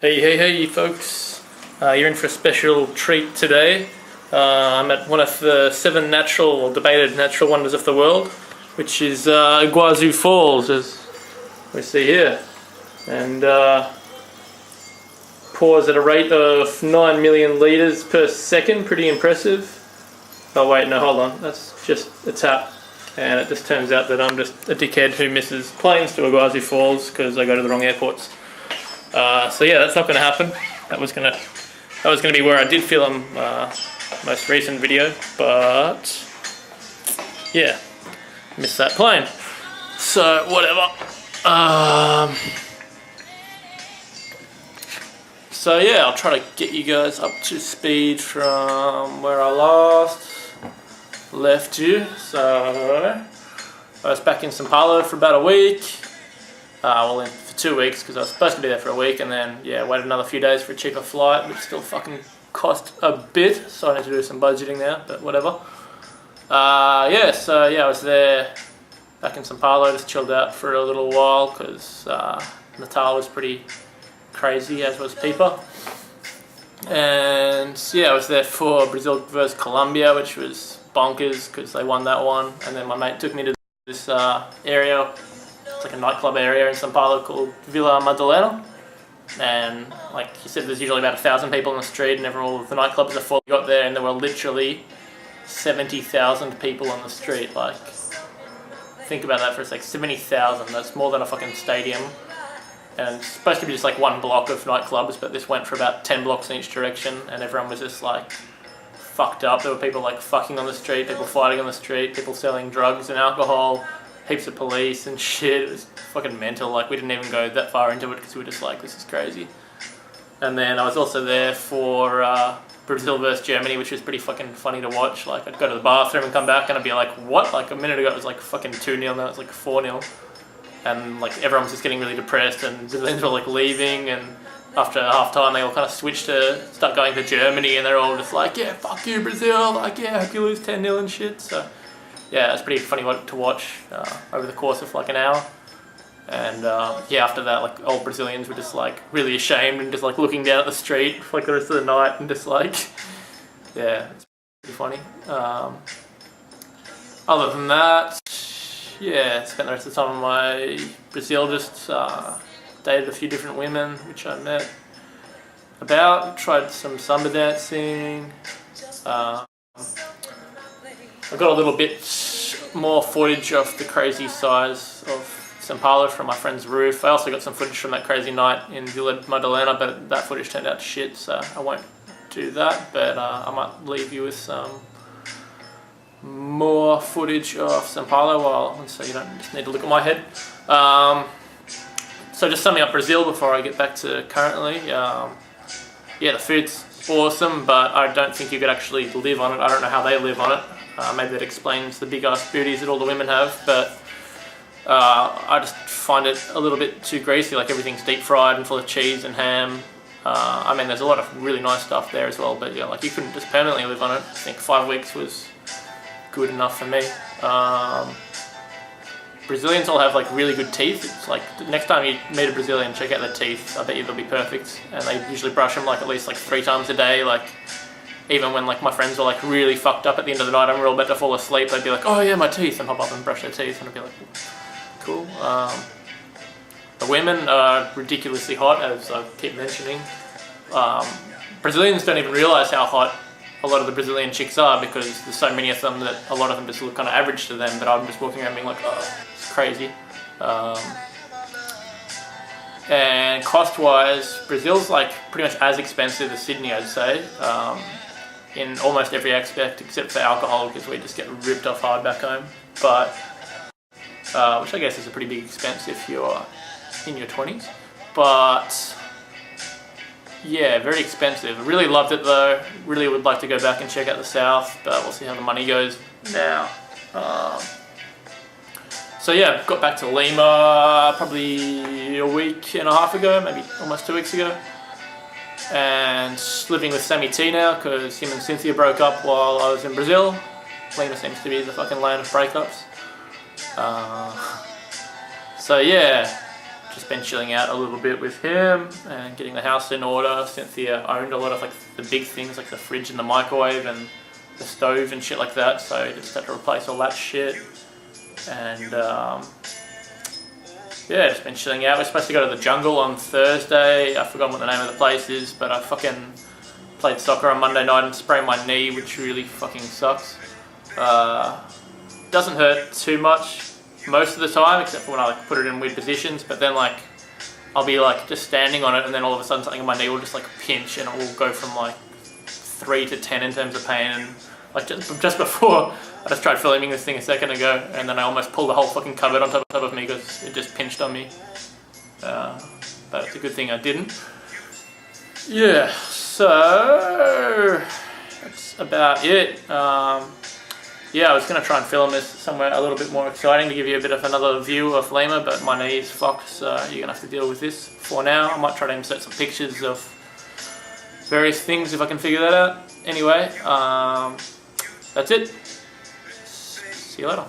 Hey, folks. You're in for a special treat today. I'm at one of the 7 natural or debated natural wonders of the world, which is Iguazu Falls, as we see here. And pours at a rate of 9 million litres per second, pretty impressive. Oh wait, no, hold on, that's just a tap. And it just turns out that I'm just a dickhead who misses planes to Iguazu Falls because I go to the wrong airports. So yeah, that's not going to happen. That was going to be where I did film most recent video, but yeah, missed that plane. So whatever. So yeah, I'll try to get you guys up to speed from where I last left you. So I was back in Sao Paulo for about a week. For 2 weeks because I was supposed to be there for a week, and then waited another few days for a cheaper flight, which still fucking cost a bit, so I need to do some budgeting now, but whatever. I was there back in Sao Paulo, just chilled out for a little while because Natal was pretty crazy, as was Pipa. And I was there for Brazil versus Colombia, which was bonkers because they won that one, and then my mate took me to this area. It's like a nightclub area in Sao Paulo called Vila Madalena, and like he said, there's usually about 1,000 people on the street, and all of the nightclubs are full. We got there and there were literally 70,000 people on the street. Like, think about that for a sec, 70,000, that's more than a fucking stadium. And it's supposed to be just like one block of nightclubs, but this went for about 10 blocks in each direction, and everyone was just like fucked up. There were people like fucking on the street, people fighting on the street, people selling drugs and alcohol, heaps of police and shit. It was fucking mental. Like, we didn't even go that far into it because we were just like, this is crazy. And then I was also there for Brazil versus Germany, which was pretty fucking funny to watch. Like, I'd go to the bathroom and come back and I'd be like, what? Like, a minute ago it was like fucking 2-0, now it's like 4-0. And like, everyone was just getting really depressed, and Brazilians were like leaving, and after half time they all kind of switched to start going to Germany, and they're all just like, yeah, fuck you Brazil, like, yeah, I hope you lose 10-0 and shit. So yeah, it's pretty funny to watch over the course of like an hour. And after that, like, old Brazilians were just like really ashamed and just like looking down at the street for like the rest of the night, and just like, yeah, it's pretty funny. Other than that, spent the rest of the time in my Brazil, just dated a few different women which I met tried some samba dancing. I got a little bit more footage of the crazy size of Sao Paulo from my friend's roof. I also got some footage from that crazy night in Vila Madalena, but that footage turned out to shit, so I won't do that. But I might leave you with some more footage of Sao Paulo, so you don't just need to look at my head. So just summing up Brazil before I get back to currently. The food's awesome, but I don't think you could actually live on it. I don't know how they live on it. Maybe that explains the big ass booties that all the women have, but I just find it a little bit too greasy. Like, everything's deep fried and full of cheese and ham. I mean, there's a lot of really nice stuff there as well, but like, you couldn't just permanently live on it. I think 5 weeks was good enough for me. Brazilians all have like really good teeth. It's like, next time you meet a Brazilian, check out their teeth. I bet you they'll be perfect. And they usually brush them like at least like 3 times a day. Like, even when like my friends were like really fucked up at the end of the night and we were all about to fall asleep, they'd be like, oh yeah, my teeth, and hop up and brush their teeth, and I'd be like, cool. The women are ridiculously hot, as I keep mentioning. Brazilians don't even realise how hot a lot of the Brazilian chicks are, because there's so many of them that a lot of them just look kind of average to them, but I'm just walking around being like, oh, it's crazy. And cost-wise, Brazil's like pretty much as expensive as Sydney, I'd say, in almost every aspect except for alcohol, because we just get ripped off hard back home. But which I guess is a pretty big expense if you're in your 20s. But yeah, very expensive. I really loved it though. Really would like to go back and check out the south, but we'll see how the money goes now. Got back to Lima probably a week and a half ago, maybe almost 2 weeks ago. And living with Sammy T now, because him and Cynthia broke up while I was in Brazil. Lima seems to be the fucking land of breakups. just been chilling out a little bit with him and getting the house in order. Cynthia owned a lot of like the big things like the fridge and the microwave and the stove and shit like that, so just had to replace all that shit. And yeah, just been chilling out. We're supposed to go to the jungle on Thursday. I've forgotten what the name of the place is, but I fucking played soccer on Monday night and sprained my knee, which really fucking sucks. Doesn't hurt too much most of the time, except for when I like put it in weird positions, but then like I'll be like just standing on it and then all of a sudden something in my knee will just like pinch and it will go from like 3 to 10 in terms of pain. And like just before I just tried filming this thing a second ago and then I almost pulled the whole fucking cupboard on top of me because it just pinched on me, but it's a good thing I didn't. Yeah, so that's about it. Yeah, I was going to try and film this somewhere a little bit more exciting to give you a bit of another view of Lima, but my knee is fucked, so you're going to have to deal with this for now. I might try to insert some pictures of various things if I can figure that out. Anyway, that's it. See you later.